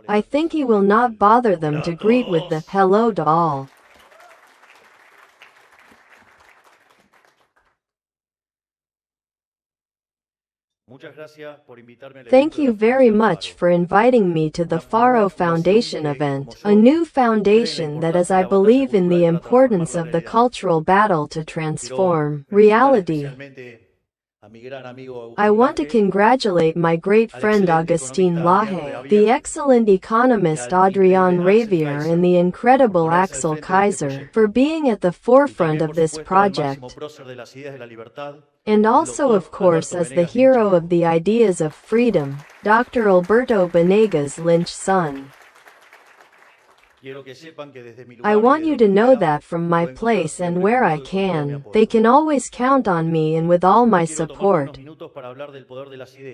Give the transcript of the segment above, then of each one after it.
I think he will not bother them to greet with the hello to all. Thank you very much for inviting me to the Faro Foundation event, a new foundation that is, I believe, in the importance of the cultural battle to transform reality. I want to congratulate my great friend Augustin Lahaye, the excellent economist Adrian Ravier, and the incredible Axel Kaiser for being at the forefront of this project. And also, of course, as the hero of the ideas of freedom, Dr. Alberto Banegas Lynch's son. I want you to know that from my place and where I can, they can always count on me and with all my support.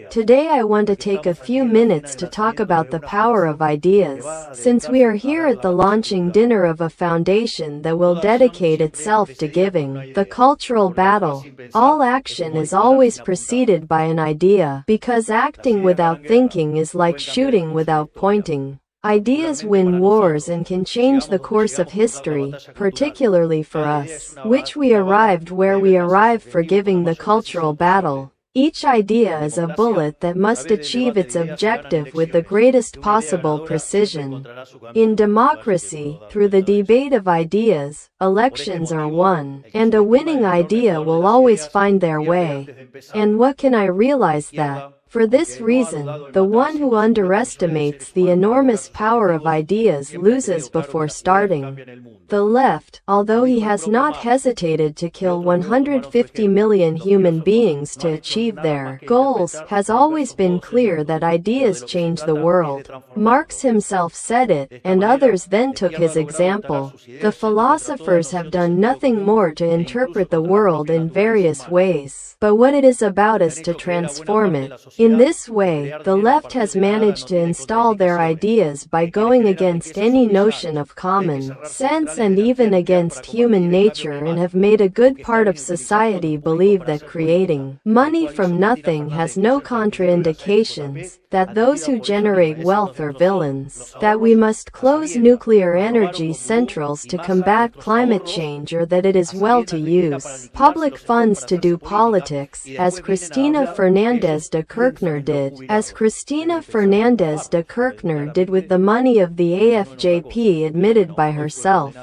Today I want to take a few minutes to talk about the power of ideas, since we are here at the launching dinner of a foundation that will dedicate itself to giving. The cultural battle. All action is always preceded by an idea, because acting without thinking is like shooting without pointing. Ideas win wars and can change the course of history, particularly for us, which we arrived where we arrived for giving the cultural battle. Each idea is a bullet that must achieve its objective with the greatest possible precision. In democracy, through the debate of ideas, elections are won, and a winning idea will always find their way. And what can I realize that? For this reason, the one who underestimates the enormous power of ideas loses before starting. The left, although he has not hesitated to kill 150 million human beings to achieve their goals, has always been clear that ideas change the world. Marx himself said it, and others then took his example. The philosophers have done nothing more to interpret the world in various ways, but what it is about is to transform it. In this way, the left has managed to install their ideas by going against any notion of common sense and even against human nature, and have made a good part of society believe that creating money from nothing has no contraindications, that those who generate wealth are villains, that we must close nuclear energy centrals to combat climate change, or that it is well to use public funds to do politics, as Cristina Fernández de Kirchner did, with the money of the AFJP, admitted by herself.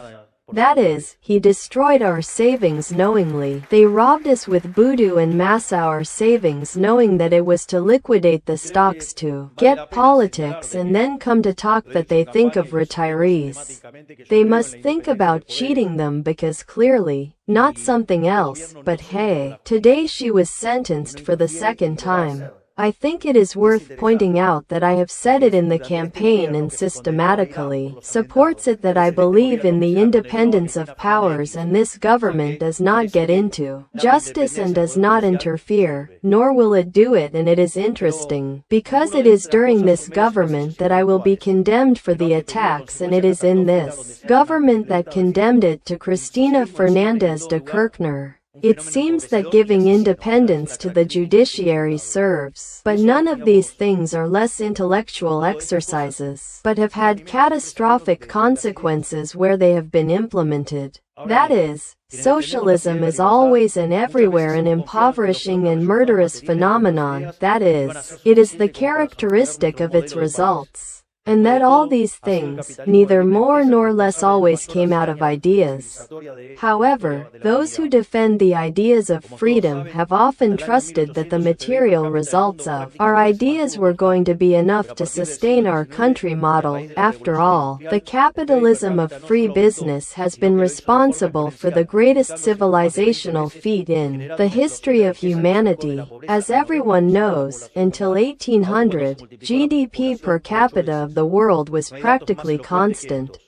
That is, he destroyed our savings knowingly. They robbed us with voodoo and mass our savings, knowing that it was to liquidate the stocks to get politics, and then come to talk that they think of retirees. They must think about cheating them, because clearly, not something else. But hey, today she was sentenced for the second time. I think it is worth pointing out that I have said it in the campaign and systematically supports it, that I believe in the independence of powers, and this government does not get into justice and does not interfere, nor will it do it. And it is interesting, because it is during this government that I will be condemned for the attacks, and it is in this government that condemned it to Cristina Fernández de Kirchner. It seems that giving independence to the judiciary serves, but none of these things are less intellectual exercises, but have had catastrophic consequences where they have been implemented. That is, socialism is always and everywhere an impoverishing and murderous phenomenon. That is, it is the characteristic of its results. And that all these things, neither more nor less, always came out of ideas. However, those who defend the ideas of freedom have often trusted that the material results of our ideas were going to be enough to sustain our country model. After all, the capitalism of free business has been responsible for the greatest civilizational feat in the history of humanity. As everyone knows, until 1800, GDP per capita of the world was practically constant.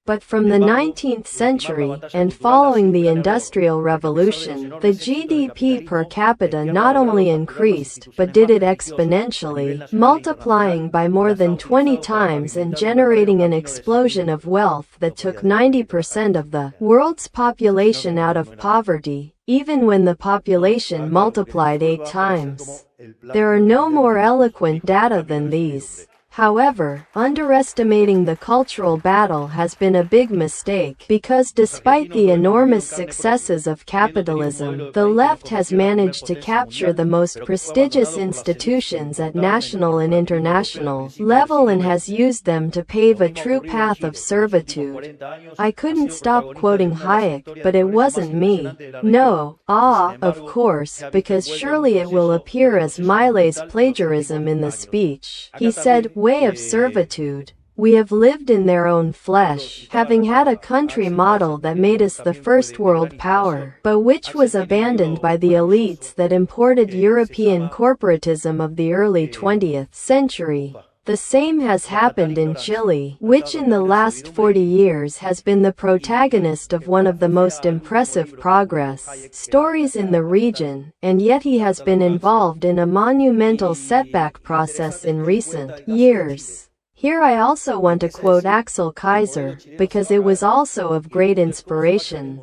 But from the 19th century, and following the Industrial Revolution, the GDP per capita not only increased, but did it exponentially, multiplying by more than 20 times and generating an explosion of wealth that took 90% of the world's population out of poverty, even when the population multiplied 8 times. There are no more eloquent data than these. However, underestimating the cultural battle has been a big mistake, because despite the enormous successes of capitalism, the left has managed to capture the most prestigious institutions at national and international level and has used them to pave a true path of servitude. I couldn't stop quoting Hayek, but it wasn't me. No, of course, because surely it will appear as Millet's plagiarism in the speech. He said, way of servitude. We have lived in their own flesh, having had a country model that made us the first world power, but which was abandoned by the elites that imported European corporatism of the early 20th century. The same has happened in Chile, which in the last 40 years has been the protagonist of one of the most impressive progress stories in the region, and yet he has been involved in a monumental setback process in recent years. Here I also want to quote Axel Kaiser, because it was also of great inspiration.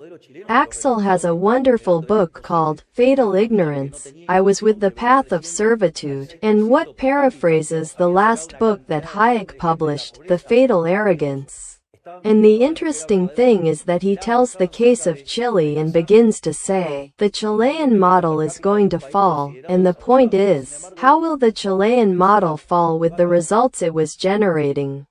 Axel has a wonderful book called Fatal Ignorance, I Was with the Path of Servitude, and what paraphrases the last book that Hayek published, The Fatal Arrogance. And the interesting thing is that he tells the case of Chile and begins to say, the Chilean model is going to fall, and the point is, how will the Chilean model fall with the results it was generating?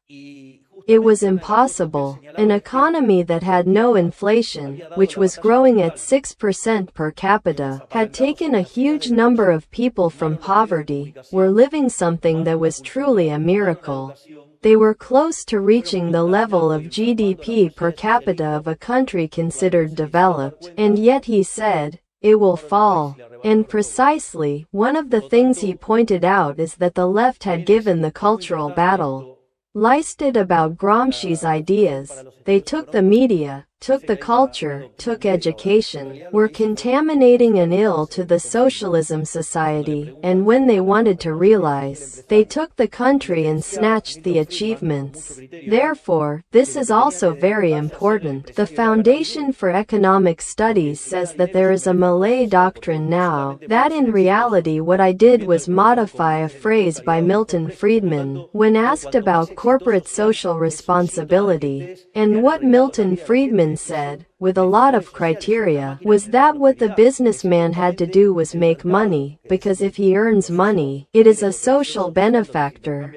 It was impossible. An economy that had no inflation, which was growing at 6% per capita, had taken a huge number of people from poverty, were living something that was truly a miracle. They were close to reaching the level of GDP per capita of a country considered developed, and yet he said, it will fall. And precisely, one of the things he pointed out is that the left had given the cultural battle. Listed about Gramsci's ideas, they took the media, took the culture, took education, were contaminating an ill to the socialism society, and when they wanted to realize, they took the country and snatched the achievements. Therefore, this is also very important. The Foundation for Economic Studies says that there is a Malay doctrine now, that in reality what I did was modify a phrase by Milton Friedman, when asked about corporate social responsibility, and what Milton Friedman said, with a lot of criteria, was that what the businessman had to do was make money, because if he earns money, it is a social benefactor.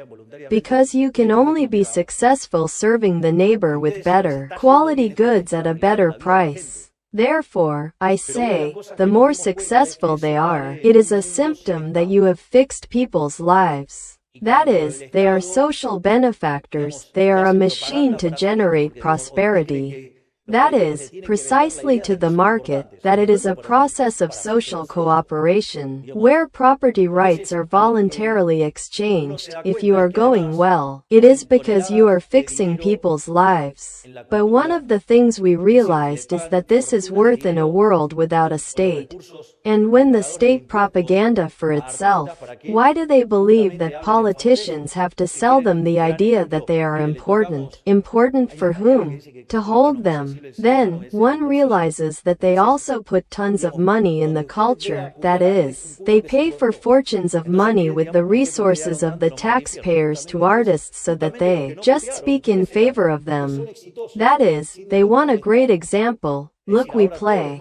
Because you can only be successful serving the neighbor with better quality goods at a better price. Therefore, I say, the more successful they are, it is a symptom that you have fixed people's lives. That is, they are social benefactors, they are a machine to generate prosperity. That is, precisely to the market, that it is a process of social cooperation, where property rights are voluntarily exchanged. If you are going well, it is because you are fixing people's lives. But one of the things we realized is that this is worth in a world without a state. And when the state propaganda for itself, why do they believe that politicians have to sell them the idea that they are important? Important for whom? To hold them. Then, one realizes that they also put tons of money in the culture, that is, they pay for fortunes of money with the resources of the taxpayers to artists so that they just speak in favor of them. That is, they want a great example. Look, we play.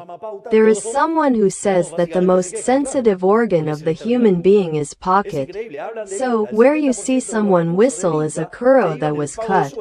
There is someone who says that the most sensitive organ of the human being is pocket. So, where you see someone whistle is a curro that was cut.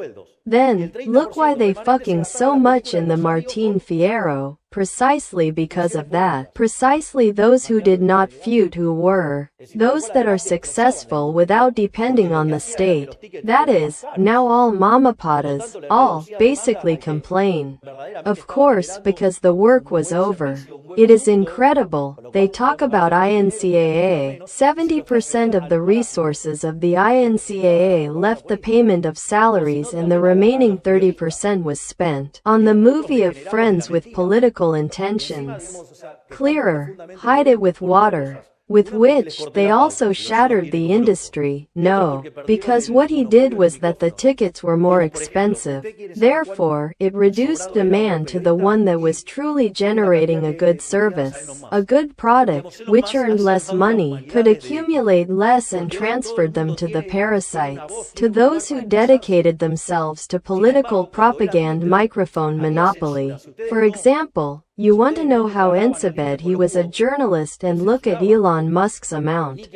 Then, look why they fucking so much in the Martin Fierro, precisely because of that. Precisely those who did not feud who were. Those that are successful without depending on the state. That is, now all mamapatas, all, basically complain. Of course, because the work was over. It is incredible. They talk about INCAA. 70% of the resources of the INCAA left the payment of salaries and the remaining 30% was spent on the movie of friends with political intentions. Clearer, hide it with water. with which they also shattered the industry. No, because what he did was that the tickets were more expensive. Therefore, it reduced demand to the one that was truly generating a good service. A good product, which earned less money, could accumulate less and transferred them to the parasites, to those who dedicated themselves to political propaganda microphone monopoly. For example, you want to know how Ensabed he was a journalist and look at Elon Musk's amount.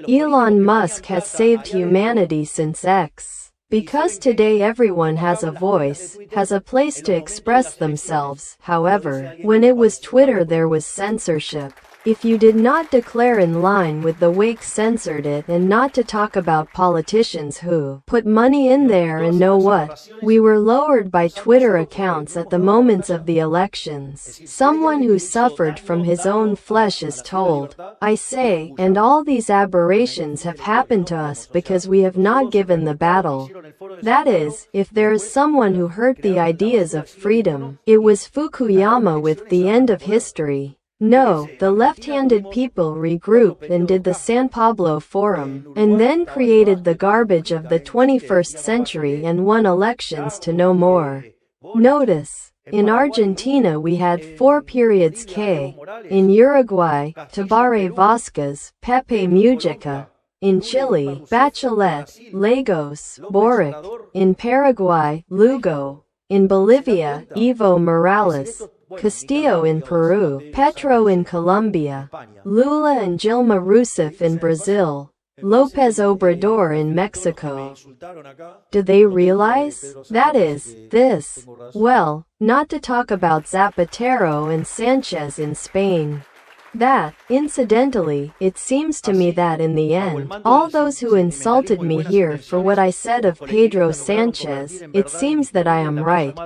Elon Musk has saved humanity since X. Because today everyone has a voice, has a place to express themselves. However, when it was Twitter there was censorship. If you did not declare in line with the Wake censored it, and not to talk about politicians who put money in there, and know what? We were lowered by Twitter accounts at the moments of the elections. Someone who suffered from his own flesh is told, I say, and all these aberrations have happened to us because we have not given the battle. That is, if there is someone who hurt the ideas of freedom, it was Fukuyama with The End of History. No, the left-handed people regrouped and did the San Pablo Forum, and then created the garbage of the 21st century and won elections to no more. Notice, in Argentina we had 4 periods K. In Uruguay, Tabaré Vázquez, Pepe Mujica. In Chile, Bachelet, Lagos, Boric. In Paraguay, Lugo. In Bolivia, Evo Morales. Castillo in Peru, Petro in Colombia, Lula and Dilma Rousseff in Brazil, López Obrador in Mexico. Do they realize? That is, this. Well, not to talk about Zapatero and Sanchez in Spain. That, incidentally, it seems to me that in the end, all those who insulted me here for what I said of Pedro Sanchez, it seems that I am right.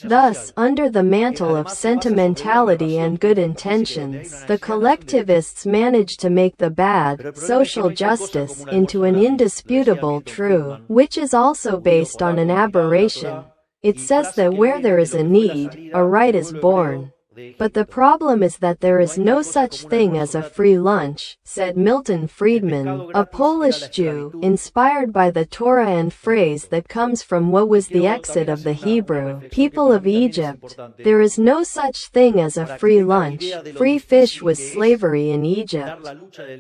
Thus, under the mantle of sentimentality and good intentions, the collectivists managed to make the bad, social justice, into an indisputable true, which is also based on an aberration. It says that where there is a need, a right is born. But the problem is that there is no such thing as a free lunch, said Milton Friedman, a Polish Jew, inspired by the Torah and phrase that comes from what was the exit of the Hebrew people of Egypt. There is no such thing as a free lunch. Free fish was slavery in Egypt.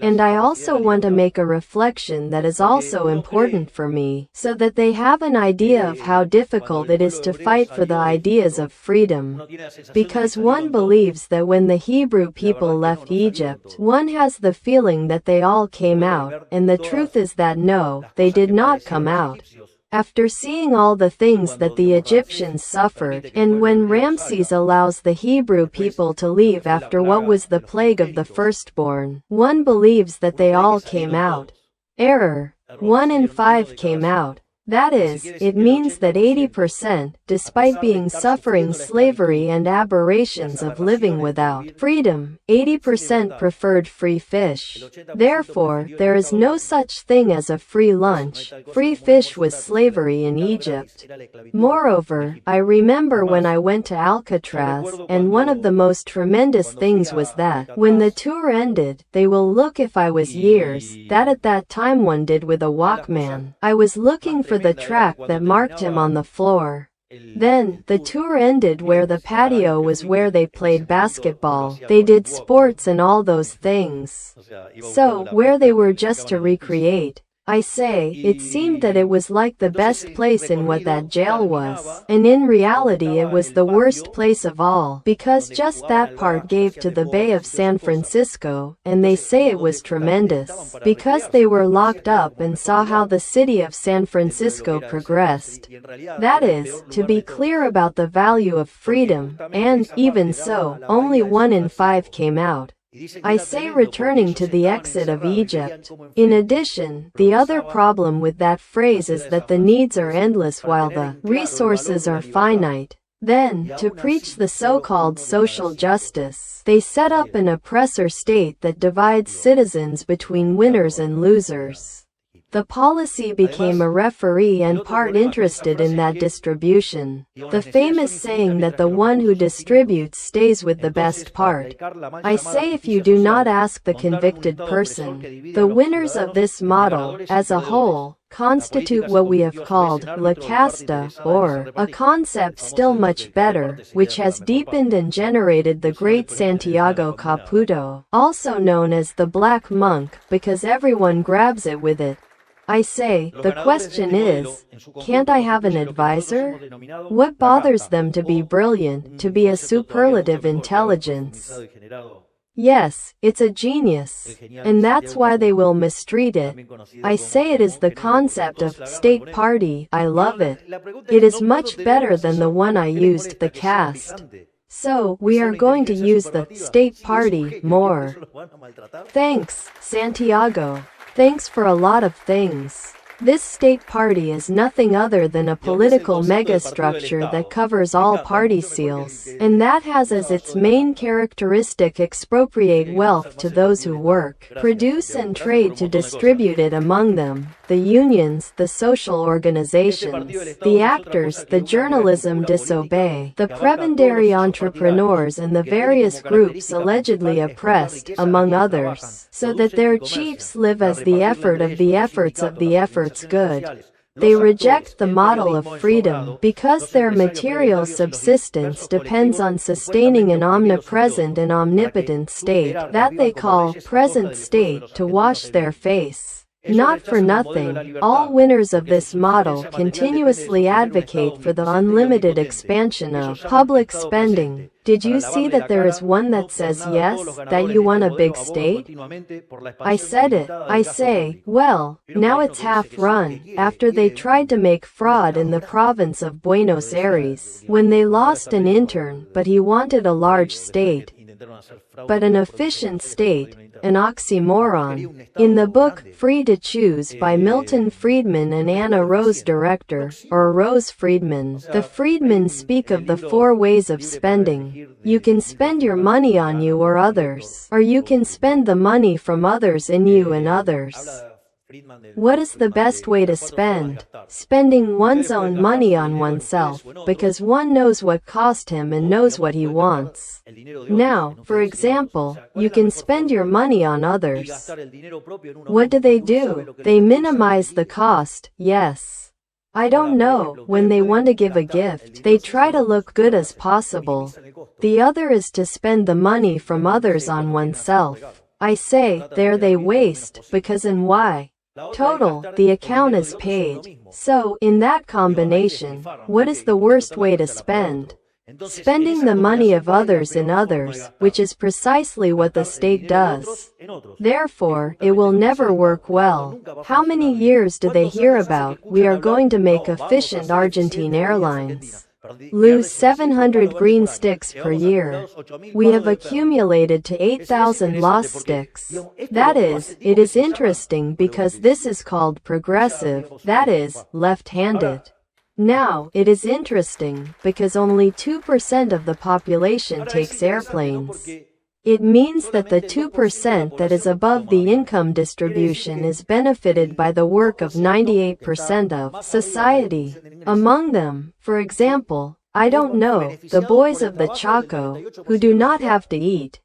And I also want to make a reflection that is also important for me, so that they have an idea of how difficult it is to fight for the ideas of freedom. Because one believes that when the Hebrew people left Egypt, one has the feeling that they all came out, and the truth is that no, they did not come out. After seeing all the things that the Egyptians suffered, and when Ramses allows the Hebrew people to leave after what was the plague of the firstborn, one believes that they all came out. Error. 1 in 5 came out. That is, it means that 80%, despite being suffering slavery and aberrations of living without freedom, 80% preferred free fish. Therefore, there is no such thing as a free lunch. Free fish was slavery in Egypt. Moreover, I remember when I went to Alcatraz, and one of the most tremendous things was that, when the tour ended, they will look if I was years, that at that time one did with a Walkman. I was looking for the track that marked him on the floor. Then, the tour ended where the patio was where they played basketball, they did sports and all those things. So, where they were just to recreate. I say, it seemed that it was like the best place in what that jail was, and in reality it was the worst place of all, because just that part gave to the Bay of San Francisco, and they say it was tremendous, because they were locked up and saw how the city of San Francisco progressed. That is, to be clear about the value of freedom, and, even so, only 1 in 5 came out. I say returning to the exit of Egypt. In addition, the other problem with that phrase is that the needs are endless while the resources are finite. Then, to preach the so-called social justice, they set up an oppressor state that divides citizens between winners and losers. The policy became a referee and part interested in that distribution. The famous saying that the one who distributes stays with the best part. I say if you do not ask the convicted person, the winners of this model, as a whole, constitute what we have called la casta, or a concept still much better, which has deepened and generated the great Santiago Caputo, also known as the Black Monk, because everyone grabs it with it. I say, the question is, can't I have an advisor? What bothers them to be brilliant, to be a superlative intelligence? Yes, it's a genius, and that's why they will mistreat it. I say it is the concept of state party. I love it. It is much better than the one I used, the caste. So, we are going to use the state party more. Thanks, Santiago. Thanks for a lot of things. This state party is nothing other than a political megastructure that covers all party seals, and that has as its main characteristic expropriate wealth to those who work, produce and trade to distribute it among them. The unions, the social organizations, the actors, the journalism disobey, the prebendary entrepreneurs and the various groups allegedly oppressed, among others, so that their chiefs live as the effort of the efforts of the efforts good. They reject the model of freedom because their material subsistence depends on sustaining an omnipresent and omnipotent state that they call present state to wash their face. Not for nothing, all winners of this model continuously advocate for the unlimited expansion of public spending. Did you see that there is one that says yes, that you want a big state? I said it. I say, well, now it's half run, after they tried to make fraud in the province of Buenos Aires, when they lost an intern, but he wanted a large state. But an efficient state, an oxymoron. In the book Free to Choose by Milton Friedman and Anna Rose Director, or Rose Friedman, the Friedmans speak of the 4 ways of spending. You can spend your money on you or others, or you can spend the money from others in you and others. What is the best way to spend? Spending one's own money on oneself, because one knows what cost him and knows what he wants. Now, for example, you can spend your money on others. What do? They minimize the cost, yes. I don't know, when they want to give a gift, they try to look good as possible. The other is to spend the money from others on oneself. I say, there they waste, because and why? Total, the account is paid. So, in that combination, what is the worst way to spend? Spending the money of others in others, which is precisely what the state does. Therefore, it will never work well. How many years do they hear about, we are going to make efficient Argentine airlines? Lose 700 green sticks per year. We have accumulated to 8,000 lost sticks. That is, it is interesting because this is called progressive, that is, left-handed. Now, it is interesting because only 2% of the population takes airplanes. It means that the 2% that is above the income distribution is benefited by the work of 98% of society. Among them, for example, I don't know, the boys of the Chaco, who do not have to eat.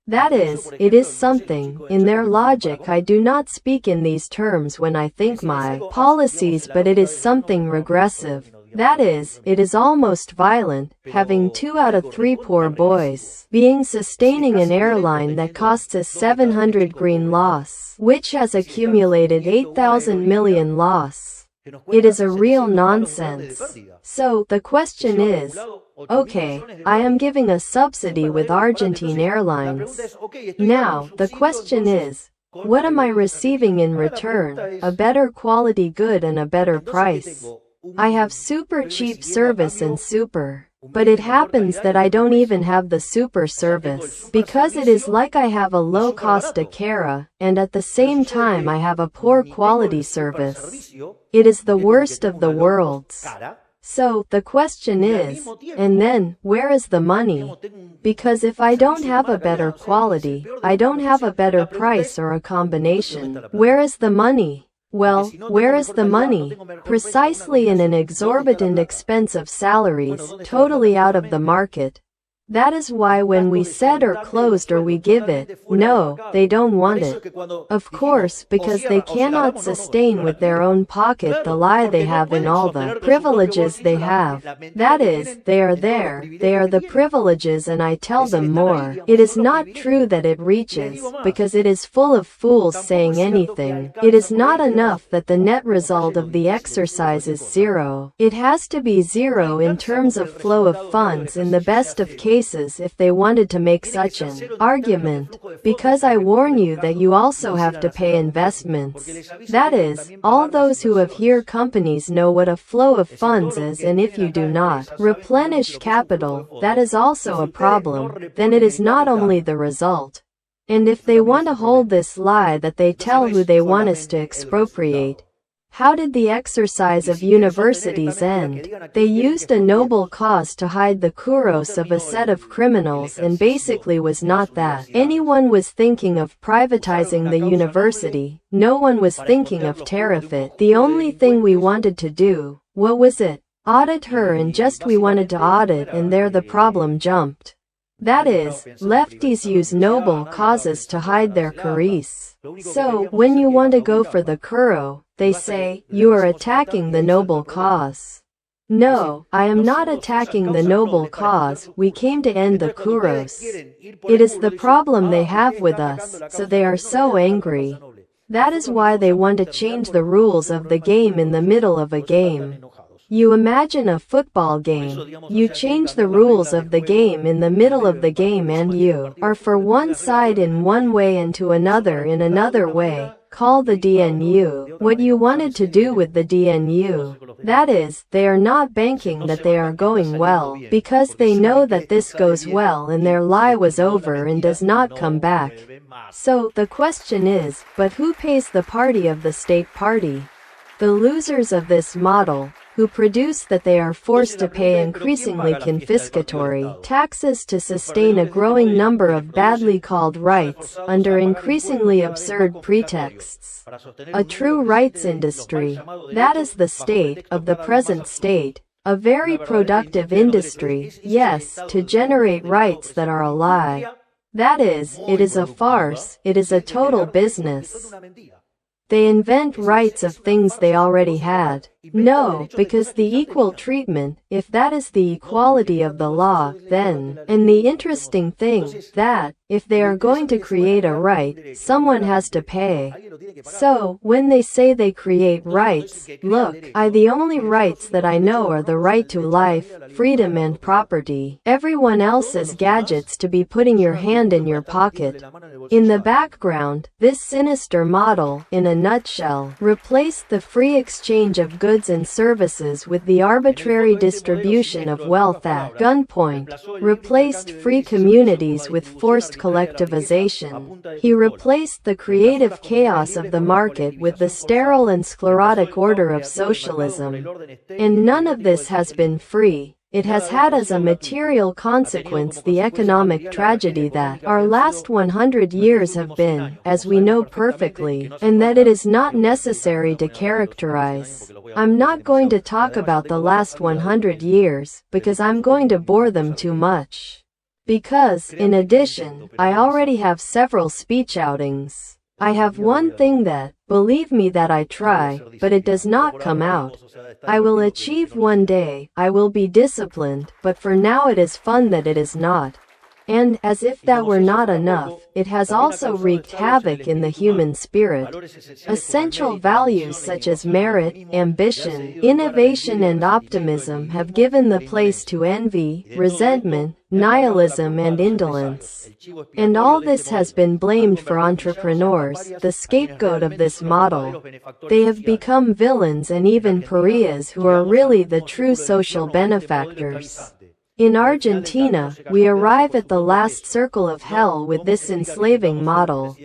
That is, it is something, in their logic I do not speak in these terms when I think my policies, but it is something regressive. That is, it is almost violent, having 2 out of 3 poor boys, sustaining an airline that costs us 700 green loss, which has accumulated 8,000 million loss. It is a real nonsense. So, the question is, okay, I am giving a subsidy with Argentine Airlines. Now, the question is, what am I receiving in return? A better quality good and a better price. I have super cheap service and super. But it happens that I don't even have the super service, because it is like I have a low-cost Acara, and at the same time I have a poor quality service. It is the worst of the worlds. So, the question is, and then, where is the money? Because if I don't have a better quality, I don't have a better price or a combination, where is the money? Well, where is the money? Precisely in an exorbitant expense of salaries, totally out of the market. That is why when we said or closed or we give it, no, they don't want it. Of course, because they cannot sustain with their own pocket the lie they have in all the privileges they have. That is, they are there, they are the privileges, and I tell them more. It is not true that it reaches, because it is full of fools saying anything. It is not enough that the net result of the exercise is zero. It has to be zero in terms of flow of funds in the best of cases if they wanted to make such an argument, because I warn you that you also have to pay investments. That is, all those who have here companies know what a flow of funds is, and if you do not replenish capital, that is also a problem, then it is not only the result. And if they want to hold this lie that they tell who they want us to expropriate, how did the exercise of universities end? They used a noble cause to hide the kuros of a set of criminals, and basically was not that anyone was thinking of privatizing the university. No one was thinking of tariff it. The only thing we wanted to do, what was it? Audit her, and just we wanted to audit, and there the problem jumped. That is, lefties use noble causes to hide their caprice. So, when you want to go for the kuro, they say, you are attacking the noble cause. No, I am not attacking the noble cause, we came to end the kuros. It is the problem they have with us, so they are so angry. That is why they want to change the rules of the game in the middle of a game. You imagine a football game. You change the rules of the game in the middle of the game, and you are for one side in one way and to another in another way. Call the DNU what you wanted to do with the DNU. That is, they are not banking that they are going well, because they know that this goes well and their lie was over and does not come back. So, the question is, but who pays the party of the state party? The losers of this model, who produce that they are forced to pay increasingly confiscatory taxes to sustain a growing number of badly called rights, under increasingly absurd pretexts. A true rights industry, that is the state, of the present state, a very productive industry, yes, to generate rights that are a lie. That is, it is a farce, it is a total business. They invent rights of things they already had. No, because the equal treatment, if that is the equality of the law, then, and the interesting thing, that, if they are going to create a right, someone has to pay. So, when they say they create rights, look, the only rights that I know are the right to life, freedom and property. Everyone else is gadgets to be putting your hand in your pocket. In the background, this sinister model, in a nutshell, replaced the free exchange of goods and services with the arbitrary distribution of wealth at gunpoint, replaced free communities with forced collectivization. He replaced the creative chaos of the market with the sterile and sclerotic order of socialism. And none of this has been free. It has had as a material consequence the economic tragedy that our last 100 years have been, as we know perfectly, and that it is not necessary to characterize. I'm not going to talk about the last 100 years, because I'm going to bore them too much. Because, in addition, I already have several speech outings. I have one thing that, believe me that I try, but it does not come out. I will achieve one day, I will be disciplined, but for now it is fun that it is not. And, as if that were not enough, it has also wreaked havoc in the human spirit. Essential values such as merit, ambition, innovation and optimism have given the place to envy, resentment, nihilism and indolence. And all this has been blamed for entrepreneurs, the scapegoat of this model. They have become villains and even pariahs who are really the true social benefactors. In Argentina, we arrive at the last circle of hell with this enslaving model.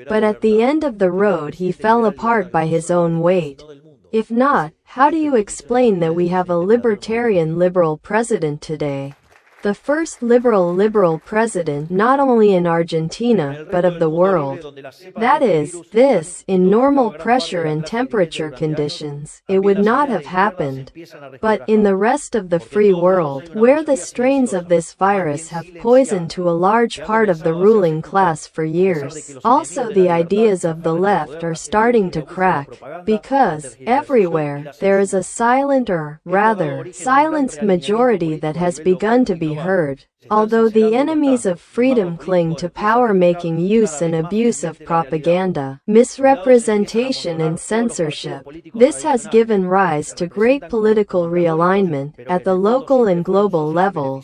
But at the end of the road he fell apart by his own weight. If not, how do you explain that we have a libertarian liberal president today? the first liberal president not only in Argentina, but of the world. That is, this, in normal pressure and temperature conditions, it would not have happened. But in the rest of the free world, where the strains of this virus have poisoned to a large part of the ruling class for years, also the ideas of the left are starting to crack, because, everywhere, there is a silent or, rather, silenced majority that has begun to be heard. Although the enemies of freedom cling to power, making use and abuse of propaganda, misrepresentation and censorship, this has given rise to great political realignment at the local and global level.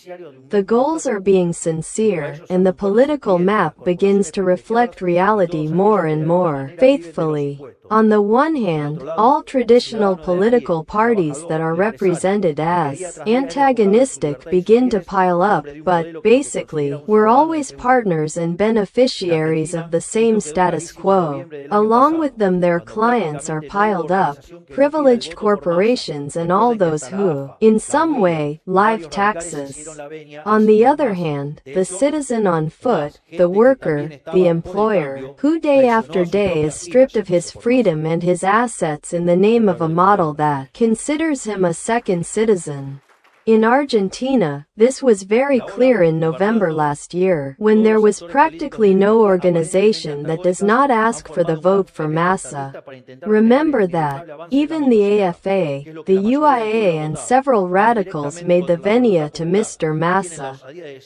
The goals are being sincere, and the political map begins to reflect reality more and more faithfully. On the one hand, all traditional political parties that are represented as antagonistic begin to pile up, but, basically, we're always partners and beneficiaries of the same status quo. Along with them their clients are piled up, privileged corporations and all those who, in some way, live taxes. On the other hand, the citizen on foot, the worker, the employer, who day after day is stripped of his freedom and his assets in the name of a model that considers him a second citizen. In Argentina, this was very clear in November last year, when there was practically no organization that does not ask for the vote for Massa. Remember that, even the AFA, the UIA and several radicals made the venia to Mr. Massa.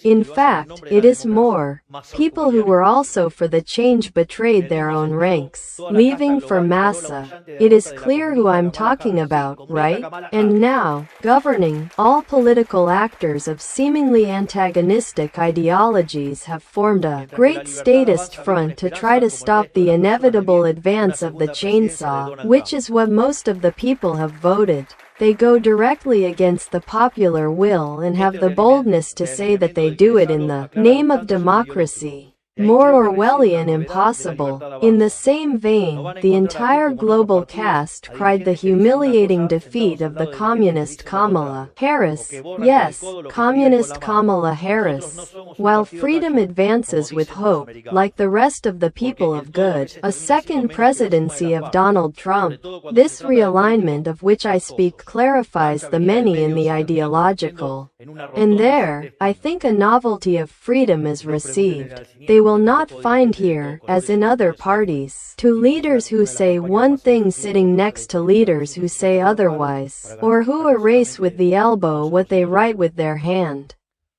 In fact, it is more. People who were also for the change betrayed their own ranks, leaving for Massa. It is clear who I'm talking about, right? And now, governing, all political actors of seemingly antagonistic ideologies have formed a great statist front to try to stop the inevitable advance of the chainsaw, which is what most of the people have voted. They go directly against the popular will and have the boldness to say that they do it in the name of democracy. More Orwellian impossible. In the same vein, the entire global cast cried the humiliating defeat of the communist Kamala Harris. Yes, communist Kamala Harris. While freedom advances with hope, like the rest of the people of good, a second presidency of Donald Trump. This realignment of which I speak clarifies the many in the ideological. And there, I think a novelty of freedom is received. They will not find here, as in other parties, two leaders who say one thing sitting next to leaders who say otherwise, or who erase with the elbow what they write with their hand.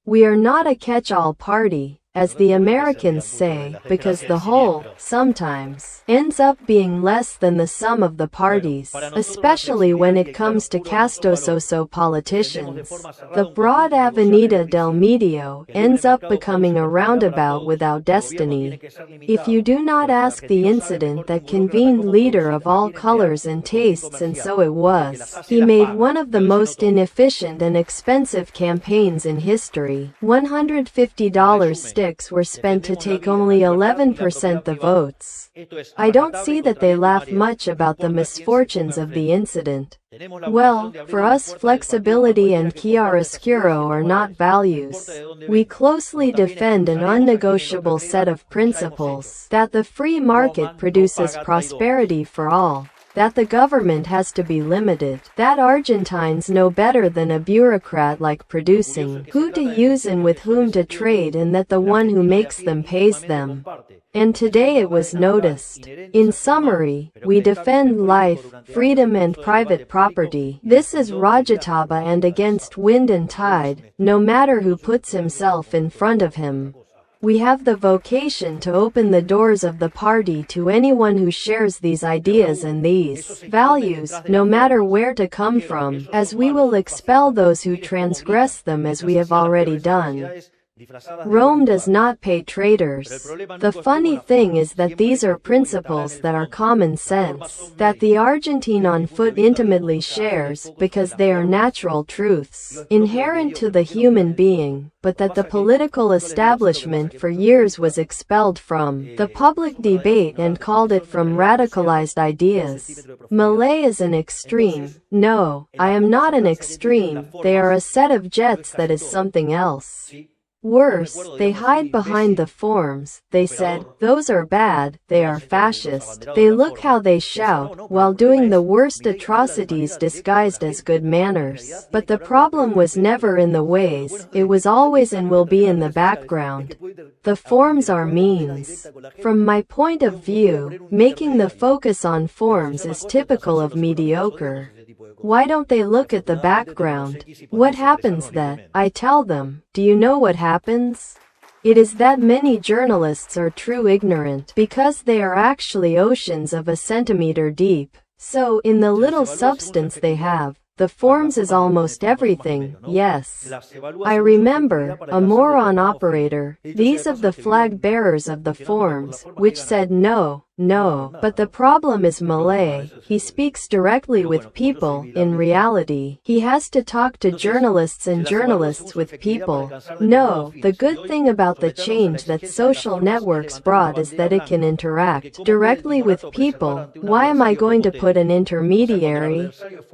We are not a catch-all party, as the Americans say, because the whole, sometimes, ends up being less than the sum of the parties, especially when it comes to castososo politicians. The broad Avenida del Medio ends up becoming a roundabout without destiny. If you do not ask the incident that convened leader of all colors and tastes, and so it was, he made one of the most inefficient and expensive campaigns in history. $150 sticks were spent to take only 11% the votes. I don't see that they laugh much about the misfortunes of the incident. Well, for us flexibility and chiaroscuro are not values. We closely defend an unnegotiable set of principles, that the free market produces prosperity for all, that the government has to be limited, that Argentines know better than a bureaucrat like producing, who to use and with whom to trade, and that the one who makes them pays them. And today it was noticed. In summary, we defend life, freedom and private property. This is Rajataba and against wind and tide, no matter who puts himself in front of him. We have the vocation to open the doors of the party to anyone who shares these ideas and these values, no matter where to come from, as we will expel those who transgress them, as we have already done. Rome does not pay traitors. The funny thing is that these are principles that are common sense, that the Argentine on foot intimately shares, because they are natural truths, inherent to the human being, but that the political establishment for years was expelled from the public debate and called it from radicalized ideas. Malay is an extreme. No, I am not an extreme. They are a set of jets that is something else. Worse, they hide behind the forms. They said, those are bad, they are fascist. They look how they shout, while doing the worst atrocities disguised as good manners. But the problem was never in the ways, it was always and will be in the background. The forms are means. From my point of view, making the focus on forms is typical of mediocre. Why don't they look at the background? What happens then? I tell them, do you know what happens? It is that many journalists are true ignorant because they are actually oceans of a centimeter deep. So, in the little substance they have, the forms is almost everything, yes. I remember, a moron operator, these of the flag bearers of the forms, which said no, but the problem is Malay. He speaks directly with people. In reality, he has to talk to journalists and journalists with people. No, the good thing about the change that social networks brought is that it can interact directly with people. Why am I going to put an intermediary?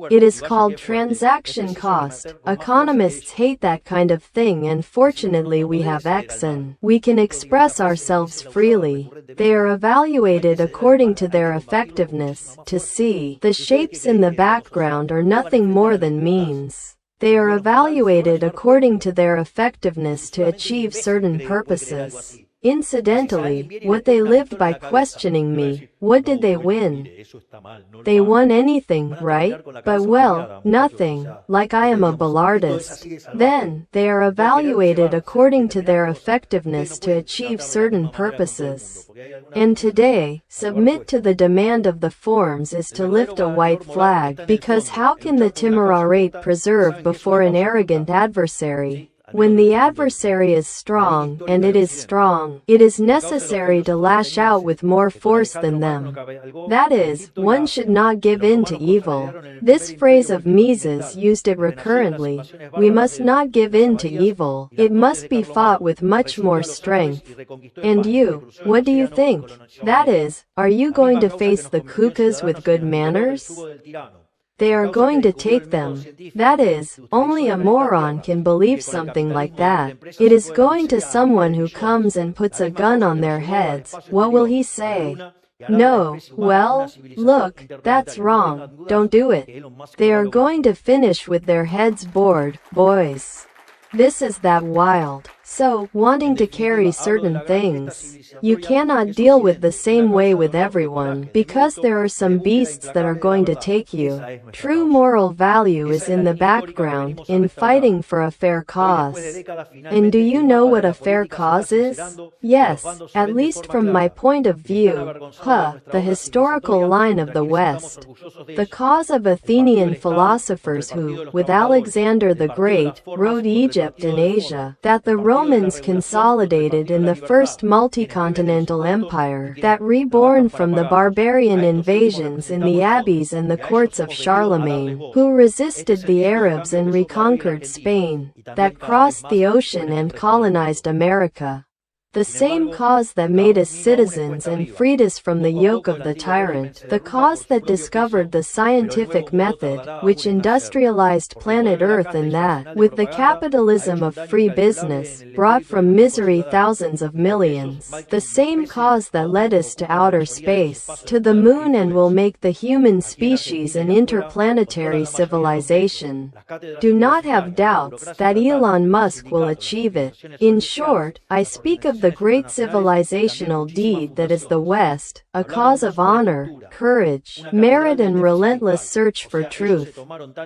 It is called transaction cost. Economists hate that kind of thing, and fortunately we have Exxon. We can express ourselves freely. They are evaluated according to their effectiveness. To see, the shapes in the background are nothing more than means. They are evaluated according to their effectiveness to achieve certain purposes. Incidentally, what they lived by questioning me, what did they win? They won anything, right? But well, nothing, like I am a ballardist. Then, they are evaluated according to their effectiveness to achieve certain purposes. And today, submit to the demand of the forms is to lift a white flag, because how can the Timurirate preserve before an arrogant adversary? When the adversary is strong, and it is strong, it is necessary to lash out with more force than them. That is, one should not give in to evil. This phrase of Mises used it recurrently. We must not give in to evil. It must be fought with much more strength. And you, what do you think? That is, are you going to face the cuckoos with good manners? They are going to take them. That is, only a moron can believe something like that. It is going to someone who comes and puts a gun on their heads. What will he say? No, well, look, that's wrong. Don't do it. They are going to finish with their heads bored, boys. This is that wild. So, wanting to carry certain things, you cannot deal with the same way with everyone, because there are some beasts that are going to take you. True moral value is in the background, in fighting for a fair cause. And do you know what a fair cause is? Yes, at least from my point of view, the historical line of the West. The cause of Athenian philosophers who, with Alexander the Great, ruled Egypt and Asia, that the Romans consolidated in the first multi-continental empire, that reborn from the barbarian invasions in the abbeys and the courts of Charlemagne, who resisted the Arabs and reconquered Spain, that crossed the ocean and colonized America. The same cause that made us citizens and freed us from the yoke of the tyrant, the cause that discovered the scientific method, which industrialized planet Earth, and that, with the capitalism of free business, brought from misery thousands of millions. The same cause that led us to outer space, to the moon, and will make the human species an interplanetary civilization. Do not have doubts that Elon Musk will achieve it. In short, I speak of the great civilizational deed that is the West, a cause of honor, courage, merit and relentless search for truth.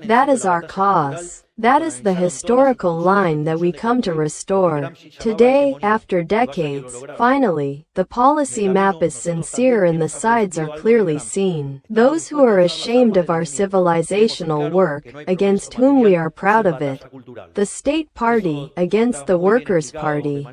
That is our cause. That is the historical line that we come to restore. Today, after decades, finally, the policy map is sincere and the sides are clearly seen. Those who are ashamed of our civilizational work, against whom we are proud of it. The state party, against the workers' party.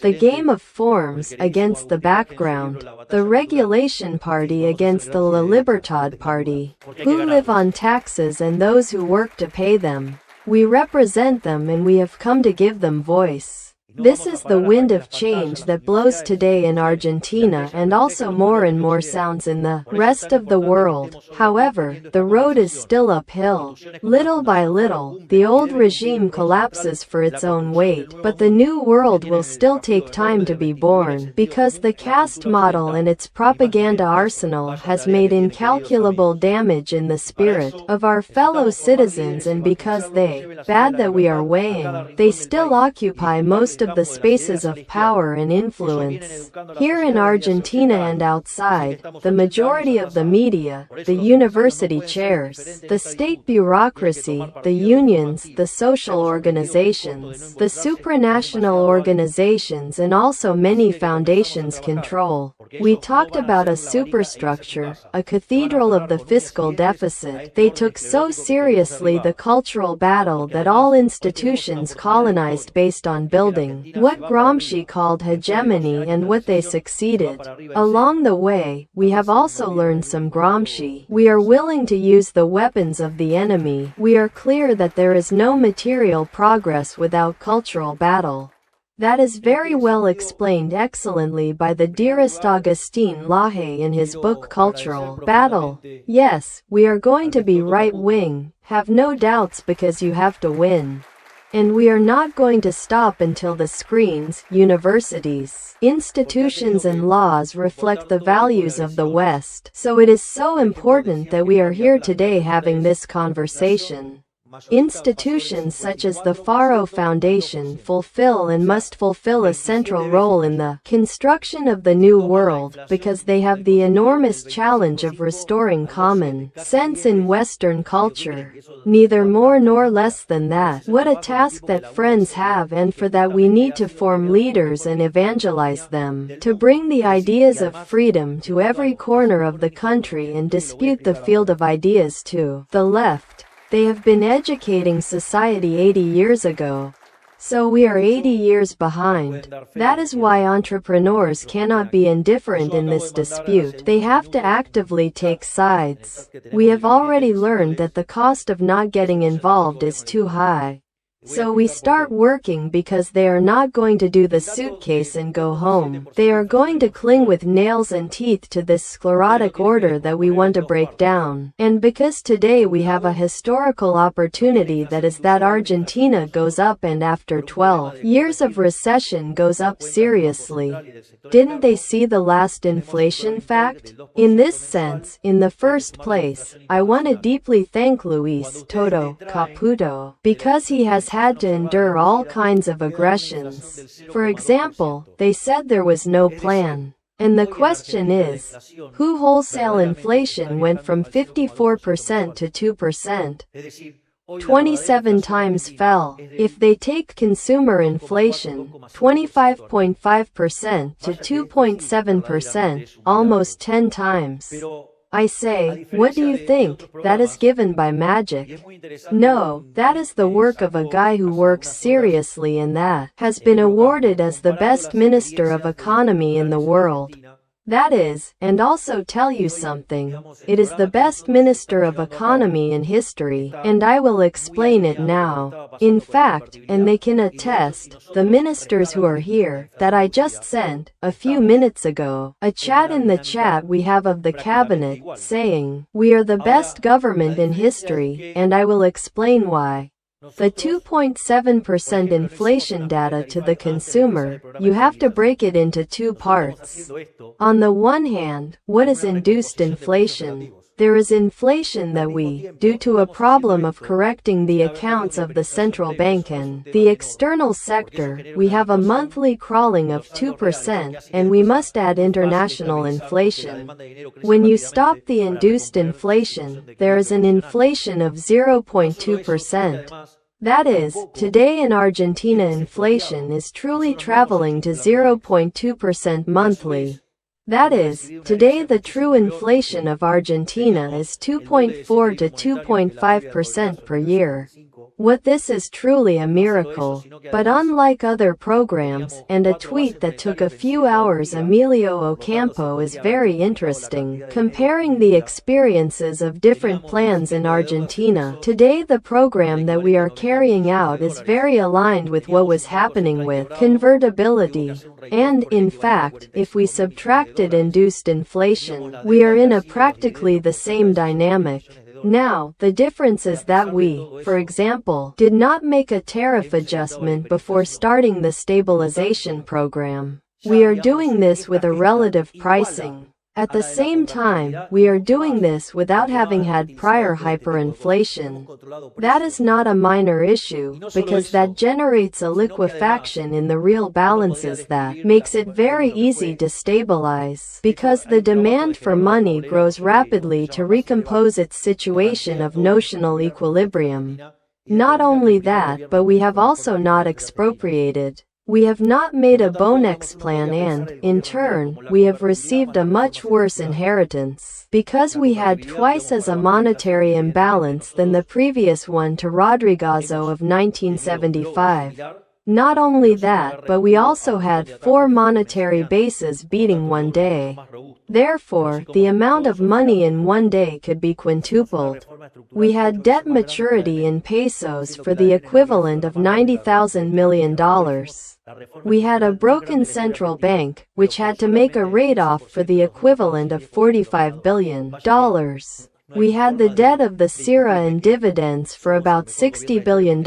The game of forms, against the background. The regulation party against the La Libertad party. Who live on taxes and those who work to pay them. We represent them and we have come to give them voice. This is the wind of change that blows today in Argentina and also more and more sounds in the rest of the world. However, the road is still uphill. Little by little, the old regime collapses for its own weight, but the new world will still take time to be born, because the caste model and its propaganda arsenal has made incalculable damage in the spirit of our fellow citizens, and because bad that we are weighing, they still occupy most of the spaces of power and influence. Here in Argentina and outside, the majority of the media, the university chairs, the state bureaucracy, the unions, the social organizations, the supranational organizations and also many foundations control. We talked about a superstructure, a cathedral of the fiscal deficit. They took so seriously the cultural battle that all institutions colonized based on building what Gramsci called hegemony and what they succeeded. Along the way, we have also learned some Gramsci. We are willing to use the weapons of the enemy. We are clear that there is no material progress without cultural battle. That is very well explained excellently by the dearest Agustin Laje in his book Cultural Battle. Yes, we are going to be right-wing, have no doubts, because you have to win. And we are not going to stop until the screens, universities, institutions and laws reflect the values of the West. So it is so important that we are here today having this conversation. Institutions such as the Faro Foundation fulfill and must fulfill a central role in the construction of the new world, because they have the enormous challenge of restoring common sense in Western culture. Neither more nor less than that. What a task that friends have, and for that we need to form leaders and evangelize them, to bring the ideas of freedom to every corner of the country and dispute the field of ideas to the left. They have been educating society 80 years ago. So we are 80 years behind. That is why entrepreneurs cannot be indifferent in this dispute. They have to actively take sides. We have already learned that the cost of not getting involved is too high. So we start working, because they are not going to do the suitcase and go home. They are going to cling with nails and teeth to this sclerotic order that we want to break down. And because today we have a historical opportunity, that is that Argentina goes up, and after 12 years of recession goes up seriously. Didn't they see the last inflation fact? In this sense, in the first place, I want to deeply thank Luis Toto Caputo, because he has had to endure all kinds of aggressions. For example, they said there was no plan. And the question is, who wholesale inflation went from 54% to 2%? 27 times fell. If they take consumer inflation, 25.5% to 2.7%, almost 10 times. I say, what do you think? That is given by magic? No, that is the work of a guy who works seriously, and that has been awarded as the best minister of economy in the world. That is, and also tell you something, it is the best minister of economy in history, and I will explain it now. In fact, and they can attest, the ministers who are here, that I just sent, a few minutes ago, a chat in the chat we have of the cabinet, saying, we are the best government in history, and I will explain why. The 2.7% inflation data to the consumer, you have to break it into two parts. On the one hand, what is induced inflation? there is inflation that we, due to a problem of correcting the accounts of the central bank and the external sector, we have a monthly crawling of 2%, and we must add international inflation. When you stop the induced inflation, there is an inflation of 0.2%. That is, today in Argentina inflation is truly traveling to 0.2% monthly. That is, today the true inflation of Argentina is 2.4 to 2.5% per year. What this is truly a miracle. But unlike other programs, and a tweet that took a few hours, Emilio Ocampo is very interesting, comparing the experiences of different plans in Argentina. Today the program that we are carrying out is very aligned with what was happening with convertibility. And, in fact, if we subtracted induced inflation, we are in a practically the same dynamic. Now, the difference is that we, for example, did not make a tariff adjustment before starting the stabilization program. We are doing this with a relative pricing. At the same time, we are doing this without having had prior hyperinflation. That is not a minor issue, because that generates a liquefaction in the real balances that makes it very easy to stabilize, because the demand for money grows rapidly to recompose its situation of notional equilibrium. Not only that, but we have also not expropriated. We have not made a Bonex plan and, in turn, we have received a much worse inheritance, because we had twice as a monetary imbalance than the previous one to Rodrigazo of 1975. Not only that, but we also had 4 monetary bases beating one day. Therefore, the amount of money in one day could be quintupled. We had debt maturity in pesos for the equivalent of $90,000 million. We had a broken central bank, which had to make a write-off for the equivalent of $45 billion. We had the debt of the Sierra and dividends for about $60 billion.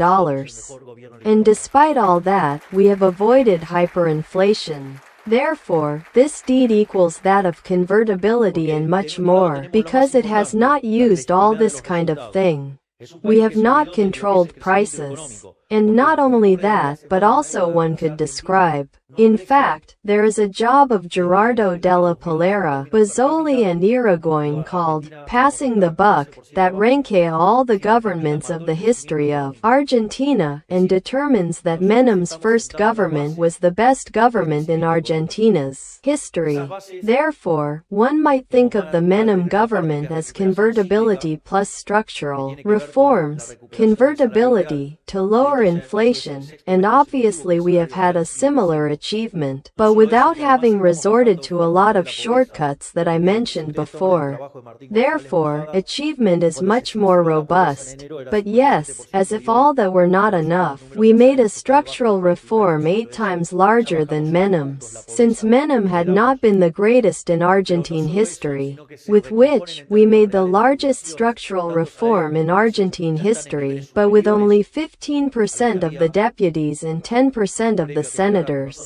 And despite all that, we have avoided hyperinflation. Therefore, this deed equals that of convertibility and much more, because it has not used all this kind of thing. We have not controlled prices. And not only that, but also one could describe. In fact, there is a job of Gerardo della Palera, Bazzoli and Irigoyen called Passing the Buck, that ranks all the governments of the history of Argentina, and determines that Menem's first government was the best government in Argentina's history. Therefore, one might think of the Menem government as convertibility plus structural reforms, convertibility to lower inflation, and obviously we have had a similar achievement, but without having resorted to a lot of shortcuts that I mentioned before. Therefore, achievement is much more robust. But yes, as if all that were not enough, we made a structural reform 8 times larger than Menem's, since Menem had not been the greatest in Argentine history, with which we made the largest structural reform in Argentine history, but with only 15% of the deputies and 10% of the senators.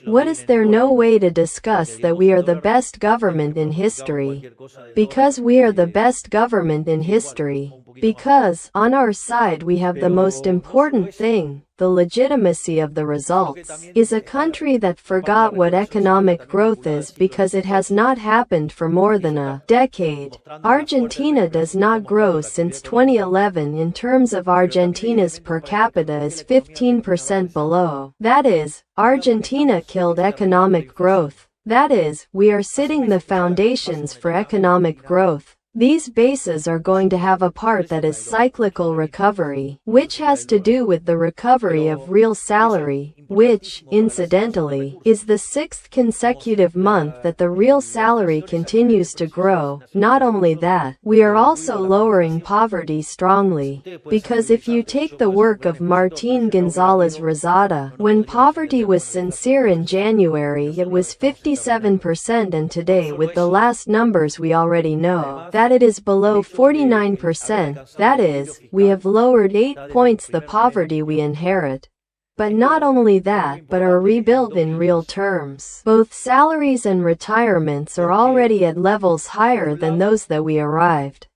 What is there no way to discuss that we are the best government in history? Because we are the best government in history. Because, on our side we have the most important thing, the legitimacy of the results, is a country that forgot what economic growth is because it has not happened for more than a decade. Argentina does not grow since 2011 in terms of Argentina's per capita is 15% below. That is, Argentina killed economic growth. That is, we are setting the foundations for economic growth. These bases are going to have a part that is cyclical recovery, which has to do with the recovery of real salary, which, incidentally, is the 6th consecutive month that the real salary continues to grow. Not only that, we are also lowering poverty strongly, because if you take the work of Martín González Rosada, when poverty was sincere in January it was 57%, and today with the last numbers we already know that it is below 49%, that is, we have lowered 8 points the poverty we inherit. But not only that, but are rebuilt in real terms. Both salaries and retirements are already at levels higher than those that we arrived.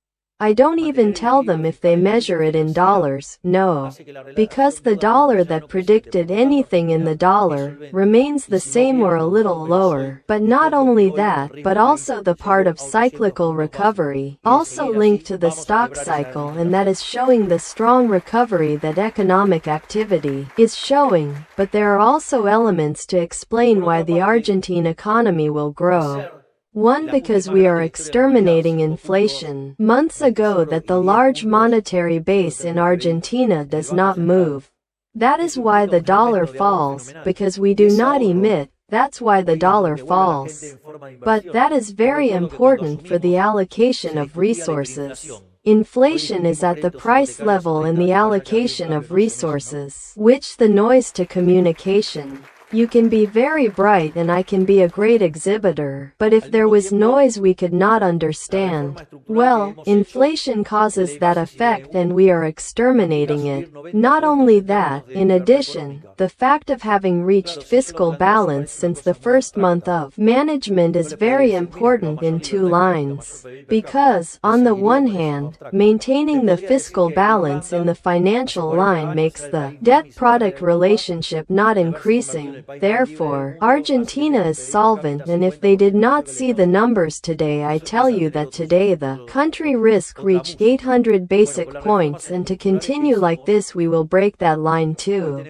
I don't even tell them if they measure it in dollars, no. Because the dollar that predicted anything in the dollar remains the same or a little lower. But not only that, but also the part of cyclical recovery, also linked to the stock cycle, and that is showing the strong recovery that economic activity is showing. But there are also elements to explain why the Argentine economy will grow. One, because we are exterminating inflation. Months ago that the large monetary base in Argentina does not move. That is why the dollar falls, because we do not emit, that's why the dollar falls. But that is very important for the allocation of resources. Inflation is at the price level in the allocation of resources, which the noise to communication. You can be very bright and I can be a great exhibitor, but if there was noise we could not understand. Well, inflation causes that effect and we are exterminating it. Not only that, in addition, the fact of having reached fiscal balance since the first month of management is very important in two lines. Because, on the one hand, maintaining the fiscal balance in the financial line makes the debt-product relationship not increasing. Therefore, Argentina is solvent, and if they did not see the numbers today, I tell you that today the country risk reached 800 basic points, and to continue like this we will break that line too.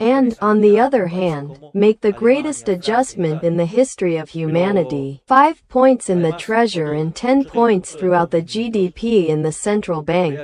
And, on the other hand, make the greatest adjustment in the history of humanity. 5 points in the treasure and 10 points throughout the GDP in the central bank.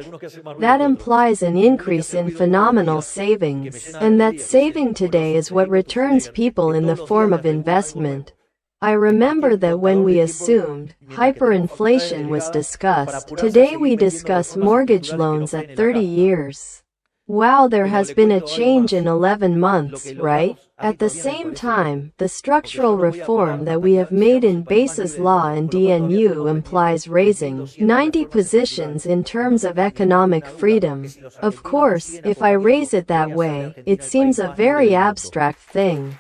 That implies an increase in phenomenal savings, and that saving today is what returns people in the form of investment. I remember that when we assumed hyperinflation was discussed, today we discuss mortgage loans at 30 years. Wow, there has been a change in 11 months, right? At the same time, the structural reform that we have made in basis law and DNU implies raising 90 positions in terms of economic freedom. Of course, if I raise it that way, it seems a very abstract thing.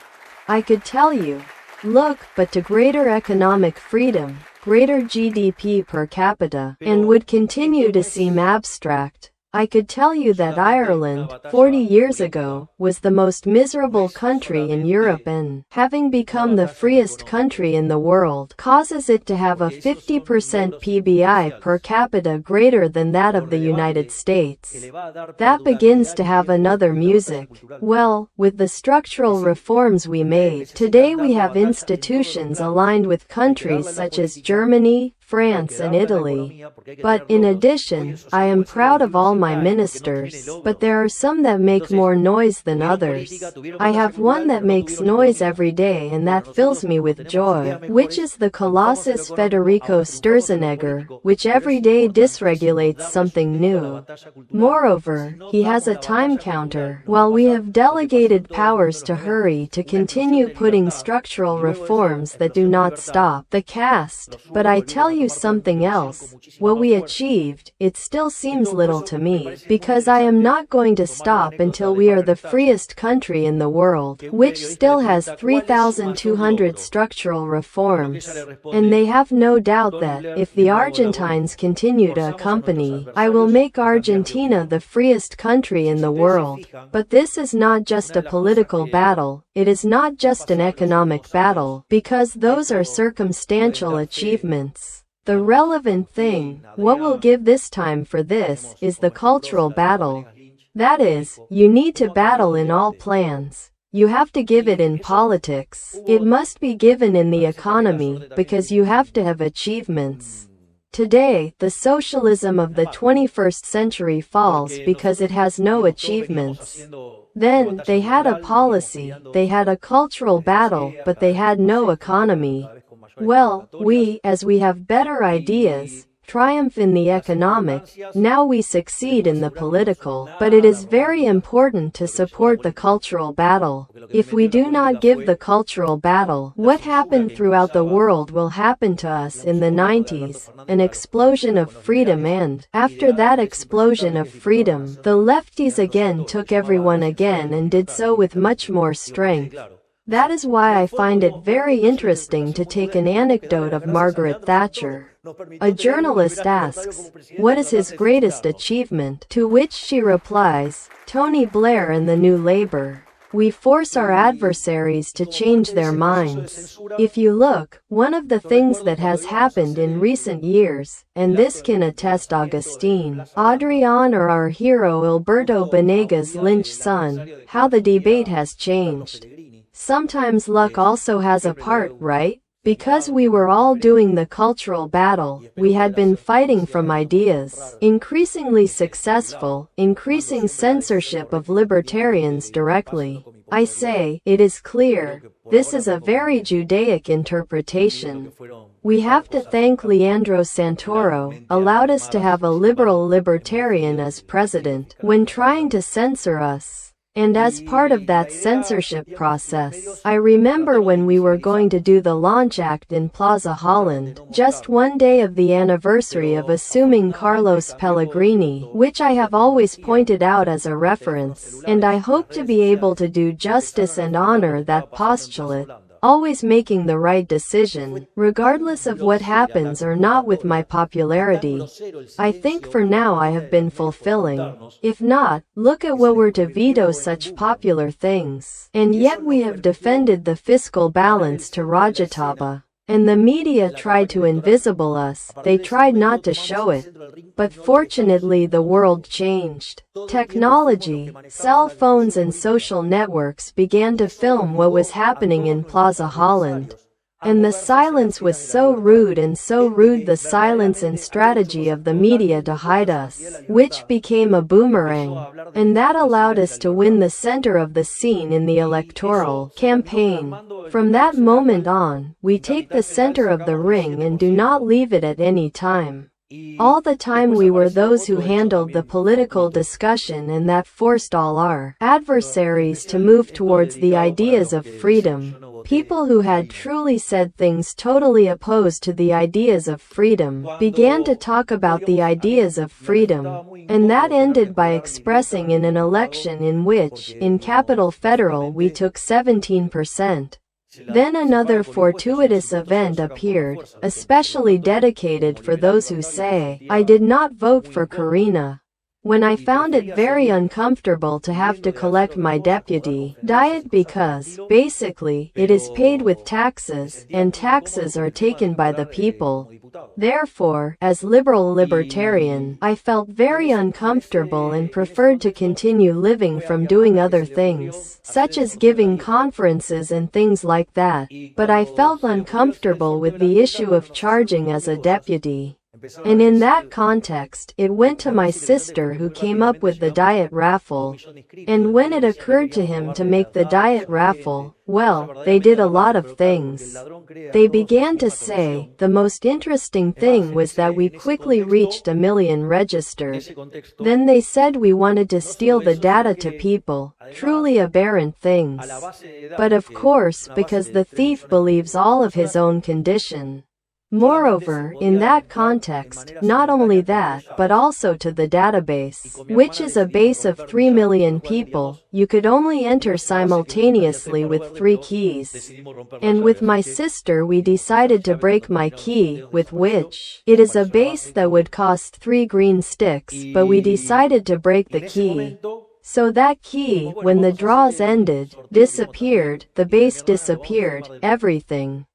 I could tell you, look, but to greater economic freedom, greater GDP per capita, and would continue to seem abstract. I could tell you that Ireland, 40 years ago, was the most miserable country in Europe and, having become the freest country in the world, causes it to have a 50% PBI per capita greater than that of the United States. That begins to have another music. Well, with the structural reforms we made, today we have institutions aligned with countries such as Germany, France and Italy. But, in addition, I am proud of all my ministers, but there are some that make more noise than others. I have one that makes noise every day and that fills me with joy, which is the Colossus Federico Sturzenegger, which every day dysregulates something new. Moreover, he has a time counter, while we have delegated powers to hurry to continue putting structural reforms that do not stop the cast. But I tell you something else. What we achieved, it still seems little to me, because I am not going to stop until we are the freest country in the world, which still has 3,200 structural reforms. And they have no doubt that, if the Argentines continue to accompany, I will make Argentina the freest country in the world. But this is not just a political battle, it is not just an economic battle, because those are circumstantial achievements. The relevant thing, what will give this time for this, is the cultural battle. That is, you need to battle in all plans. You have to give it in politics. It must be given in the economy, because you have to have achievements. Today, the socialism of the 21st century falls because it has no achievements. Then, they had a policy, they had a cultural battle, but they had no economy. Well, as we have better ideas, triumph in the economic, now we succeed in the political. But it is very important to support the cultural battle. If we do not give the cultural battle, what happened throughout the world will happen to us in the 90s, an explosion of freedom, and, after that explosion of freedom, the lefties again took everyone again and did so with much more strength. That is why I find it very interesting to take an anecdote of Margaret Thatcher. A journalist asks, what is his greatest achievement? To which she replies, Tony Blair and the New Labour. We force our adversaries to change their minds. If you look, one of the things that has happened in recent years, and this can attest Augustine, Adrian, or our hero Alberto Banega's Lynch son, how the debate has changed. Sometimes luck also has a part, right? Because we were all doing the cultural battle, we had been fighting from ideas, increasingly successful, increasing censorship of libertarians directly. I say, it is clear, this is a very Judaic interpretation. We have to thank Leandro Santoro, allowed us to have a liberal libertarian as president, when trying to censor us. And as part of that censorship process, I remember when we were going to do the launch act in Plaza Holland, just one day of the anniversary of assuming Carlos Pellegrini, which I have always pointed out as a reference, and I hope to be able to do justice and honor that postulate. Always making the right decision, regardless of what happens or not with my popularity. I think for now I have been fulfilling. If not, look at what were to veto such popular things. And yet we have defended the fiscal balance to Rajataba. And the media tried to invisible us, they tried not to show it. But fortunately the world changed. Technology, cell phones and social networks began to film what was happening in Plaza Holland. And the silence was so rude the silence and strategy of the media to hide us, which became a boomerang. And that allowed us to win the center of the scene in the electoral campaign. From that moment on, we take the center of the ring and do not leave it at any time. All the time we were those who handled the political discussion, and that forced all our adversaries to move towards the ideas of freedom. People who had truly said things totally opposed to the ideas of freedom began to talk about the ideas of freedom, and that ended by expressing in an election in which, in Capital Federal, we took 17%. Then another fortuitous event appeared, especially dedicated for those who say, I did not vote for Karina. When I found it very uncomfortable to have to collect my deputy diet because, basically, it is paid with taxes, and taxes are taken by the people. Therefore, as liberal libertarian, I felt very uncomfortable and preferred to continue living from doing other things, such as giving conferences and things like that. But I felt uncomfortable with the issue of charging as a deputy. And in that context, it went to my sister, who came up with the diet raffle. And when it occurred to him to make the diet raffle, well, they did a lot of things. They began to say, the most interesting thing was that we quickly reached 1 million registered. Then they said we wanted to steal the data to people, truly aberrant things. But of course, because the thief believes all of his own condition. Moreover, in that context, not only that, but also to the database, which is a base of 3 million people, you could only enter simultaneously with 3 keys. And with my sister we decided to break my key, with which, it is a base that would cost 3 green sticks, but we decided to break the key. So that key, when the draws ended, disappeared, the base disappeared, everything.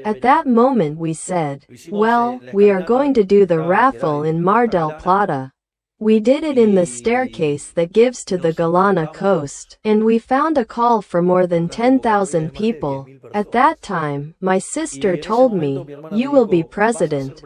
At that moment we said, well, we are going to do the raffle in Mar del Plata. We did it in the staircase that gives to the Galana coast, and we found a call for more than 10,000 people. At that time, my sister told me, you will be president.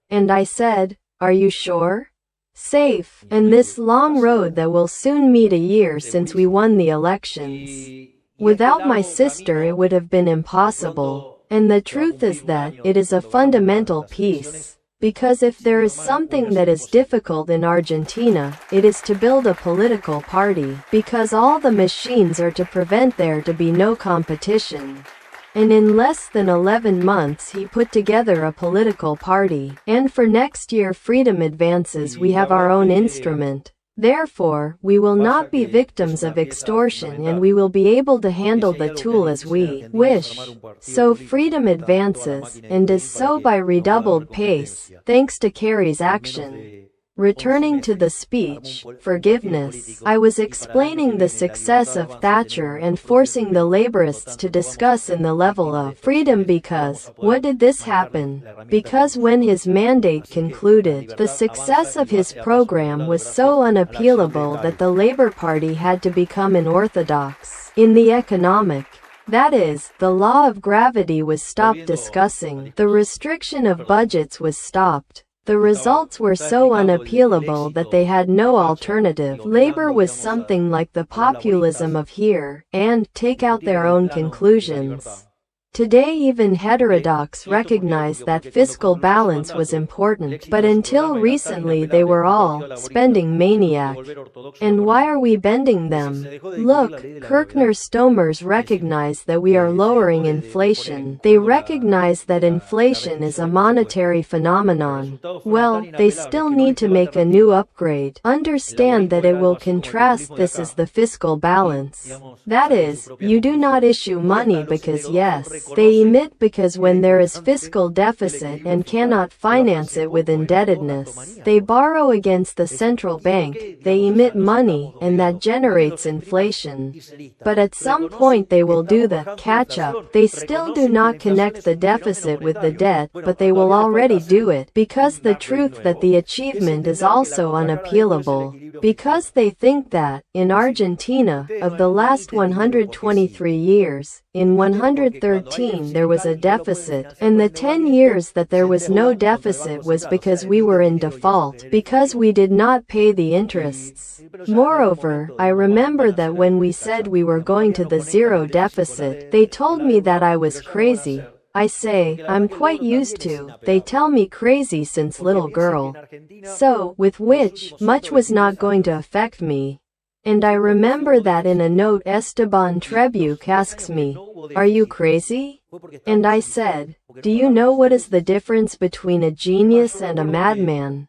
And I said, are you sure? Safe, and this long road that will soon meet a year since we won the elections. Without my sister it would have been impossible, and the truth is that it is a fundamental piece. Because if there is something that is difficult in Argentina, it is to build a political party, because all the machines are to prevent there to be no competition. And in less than 11 months he put together a political party. And for next year freedom advances we have our own instrument. Therefore, we will not be victims of extortion and we will be able to handle the tool as we wish. So freedom advances, and does so by redoubled pace, thanks to Kerry's action. Returning to the speech, forgiveness, I was explaining the success of Thatcher and forcing the laborists to discuss in the level of freedom because, what did this happen? Because when his mandate concluded, the success of his program was so unappealable that the Labour Party had to become an orthodox in the economic. That is, the law of gravity was stopped discussing, the restriction of budgets was stopped. The results were so unappealable that they had no alternative. Labour was something like the populism of here, and take out their own conclusions. Today even heterodox recognize that fiscal balance was important, but until recently they were all spending maniac. And why are we bending them? Look, Kirchner-Stomers recognize that we are lowering inflation. They recognize that inflation is a monetary phenomenon. Well, they still need to make a new upgrade. Understand that it will contrast this as the fiscal balance. That is, you do not issue money because yes, they emit because when there is fiscal deficit and cannot finance it with indebtedness, they borrow against the central bank, they emit money, and that generates inflation. But at some point they will do the catch-up. They still do not connect the deficit with the debt, but they will already do it, because the truth that the achievement is also unappealable. Because they think that, in Argentina, of the last 123 years, in 113 there was a deficit, and the 10 years that there was no deficit was because we were in default, because we did not pay the interests. Moreover, I remember that when we said we were going to the zero deficit, they told me that I was crazy. I say, I'm quite used to, they tell me crazy since little girl. So, with which, much was not going to affect me. And I remember that in a note Esteban Trebuch asks me, are you crazy? And I said, do you know what is the difference between a genius and a madman?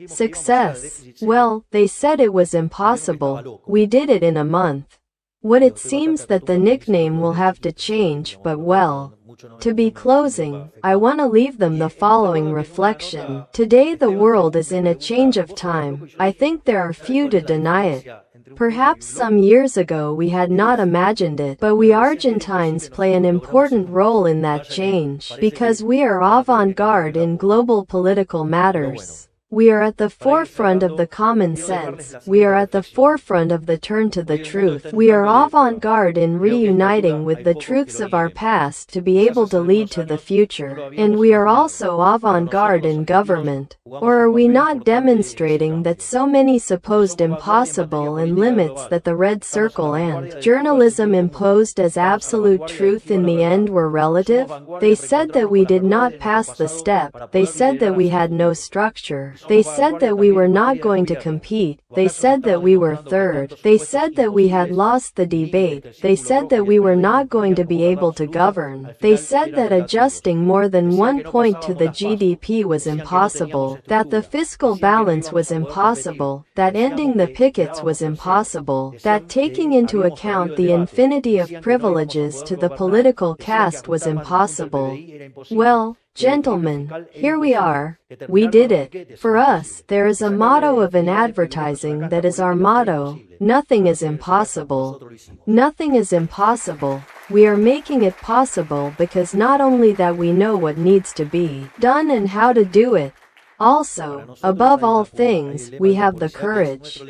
Success. Well, they said it was impossible. We did it in a month. What it seems that the nickname will have to change, but well. To be closing, I want to leave them the following reflection. Today the world is in a change of time. I think there are few to deny it. Perhaps some years ago we had not imagined it, but we Argentines play an important role in that change, because we are avant-garde in global political matters. We are at the forefront of the common sense. We are at the forefront of the turn to the truth. We are avant-garde in reuniting with the truths of our past to be able to lead to the future. And we are also avant-garde in government. Or are we not demonstrating that so many supposed impossible and limits that the red circle and journalism imposed as absolute truth in the end were relative? They said that we did not pass the step. They said that we had no structure. They said that we were not going to compete. They said that we were third. They said that we had lost the debate. They said that we were not going to be able to govern. They said that adjusting more than 1 point to the GDP was impossible, that the fiscal balance was impossible, that ending the pickets was impossible, that taking into account the infinity of privileges to the political caste was impossible. Well, gentlemen, here we are. We did it. For us, there is a motto of an advertising that is our motto. Nothing is impossible. Nothing is impossible. We are making it possible because not only that we know what needs to be done and how to do it, also, above all things, we have the courage.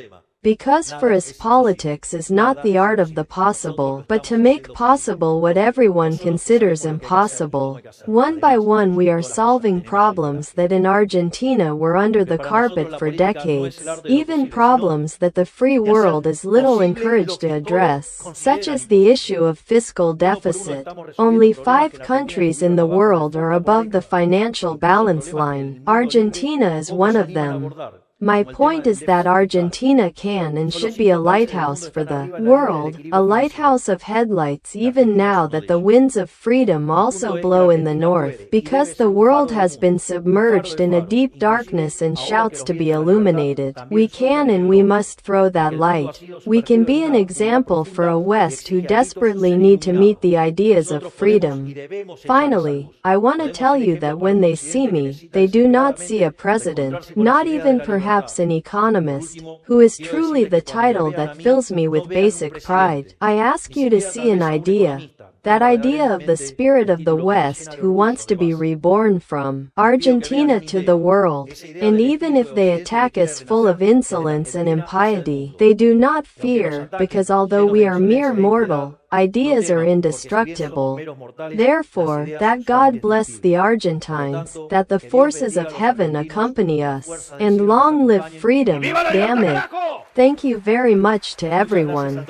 Because for us politics is not the art of the possible, but to make possible what everyone considers impossible. One by one we are solving problems that in Argentina were under the carpet for decades, even problems that the free world is little encouraged to address, such as the issue of fiscal deficit. Only 5 countries in the world are above the financial balance line. Argentina is one of them. My point is that Argentina can and should be a lighthouse for the world, a lighthouse of headlights even now that the winds of freedom also blow in the north, because the world has been submerged in a deep darkness and shouts to be illuminated. We can and we must throw that light. We can be an example for a West who desperately need to meet the ideas of freedom. Finally, I want to tell you that when they see me, they do not see a president, not even perhaps an economist, who is truly the title that fills me with basic pride. I ask you to see an idea. That idea of the spirit of the West who wants to be reborn from Argentina to the world. And even if they attack us full of insolence and impiety, they do not fear, because although we are mere mortal, ideas are indestructible. Therefore, that God bless the Argentines, that the forces of heaven accompany us, and long live freedom, damn it. Thank you very much to everyone.